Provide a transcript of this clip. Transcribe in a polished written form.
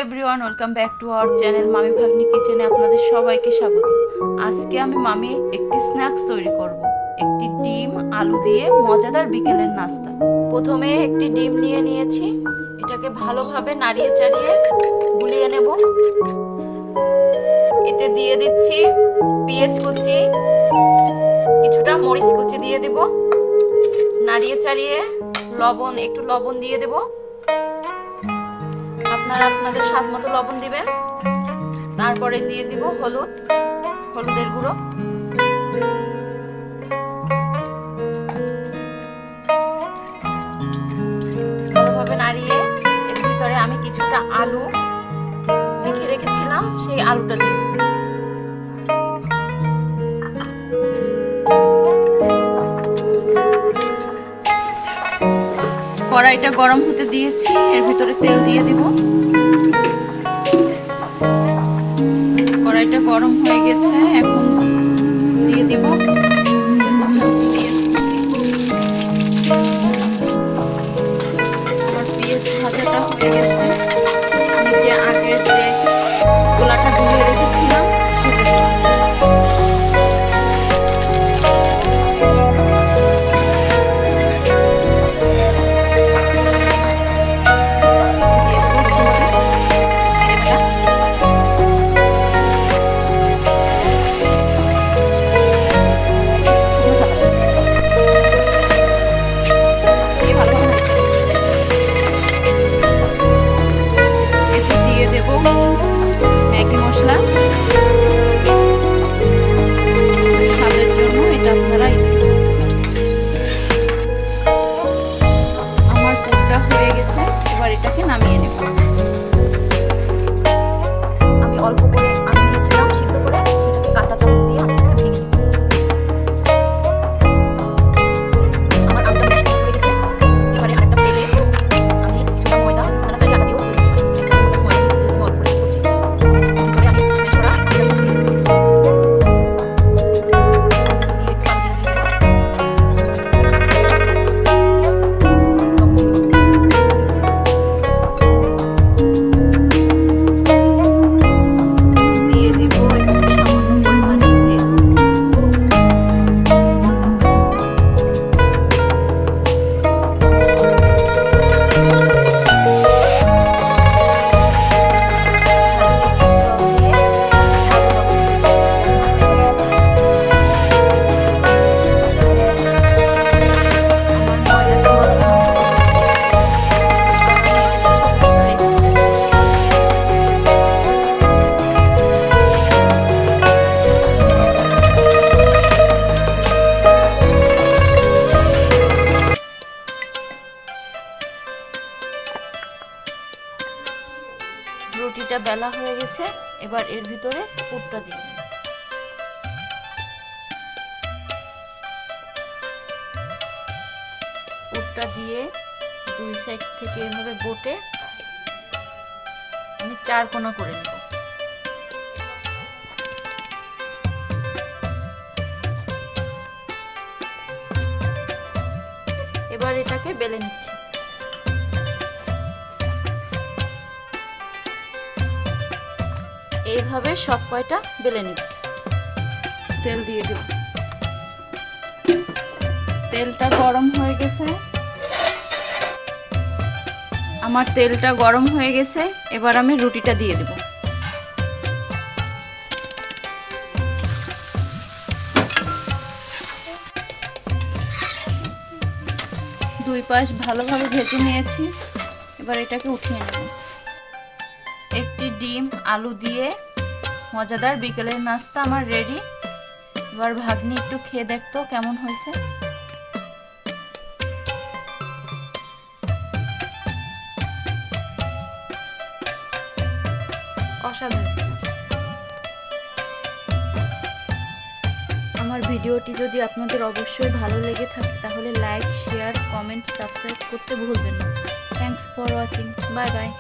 Everyone, welcome back to our channel মামি ভাগ্নি কিচেনে আপনাদের সবাইকে স্বাগত। আজকে আমি মামি একটি স্ন্যাক্স তৈরি করব। একটি ডিম আলু দিয়ে মজাদার বিকেলের নাস্তা। প্রথমে একটি ডিম নিয়েছি, এটাকে ভালোভাবে নাড়িয়ে চাড়িয়ে গুলিয়ে নেব। এতে দিয়ে দিচ্ছি পেঁয়াজ কুচি, কিছুটা মরিচ কুচি দিয়ে দেব। নাড়িয়ে চাড়িয়ে একটু লবণ দিয়ে দেব। আপনারা আপনাদের স্বাদ মতো লবণ দিবেন। তারপরে দিয়ে দিব হলুদের গুঁড়ো। ভালোভাবে নাড়িয়ে এর ভিতরে আমি কিছুটা আলু মেখে রেখেছিলাম, সেই আলুটা দিয়ে দেব। কড়াইটা গরম হতে দিয়েছি, এর ভিতরে তেল দিয়ে দিব। কড়াইটা গরম হয়ে গেছে, এখন দিয়ে দিব আমার পেঁয়াজ ভাজাটা হয়ে গেছে। আমি যে আগের যে গোলাটা গুলিয়ে রেখেছিলাম সেটা দিয়ে ম্যাগি মশলা স্বাদের জন্য, এটা আপনারা আমার পুরটা হয়ে গেছে। এবার এটাকে নামিয়ে নেব। আমি অল্প করে আলু নিয়েছিলাম সিদ্ধ করে, সেটাকে কাঁটা চামচ দিয়ে আস্তে আস্তে ভেঙে নেব। আমার আলুটা মিষ্টি হয়ে গেছে। এবারে আরেকটা তেলে আমি কিছুটা ময়দা নাড়াচাড়ি আটা দিয়েও রুটিটা বেলা হয়ে গেছে। এবার এর ভিতরে পুরটা দিয়ে দেব। পুরটা দিয়ে দুই সাইড থেকে এভাবে বটে আমি 4 কোণা করে নেব। এবার এটাকে বেলে নিচ্ছি। এইভাবে সব কয়টা বেলে নিব। তেল দিয়ে দেব। তেলটা গরম হয়ে গেছে। আমার তেলটা গরম হয়ে গেছে। এবার আমি রুটিটা দিয়ে দেব। দুই পাশ ভালোভাবে ভেজে নিয়েছি। এবার এটাকে উঠিয়ে নেব। একটি ডিম আলু দিয়ে মজাদার বিকেলের নাস্তা আমার রেডি। এবার ভাগ্নি একটু খেয়ে দেখতো কেমন হয়েছে। অসাধারণ। আমার ভিডিওটি যদি আপনাদের অবশ্যই ভালো লেগে থাকে তাহলে লাইক, শেয়ার, কমেন্ট, সাবস্ক্রাইব করতে ভুলবেন না। Thanks for watching. Bye bye.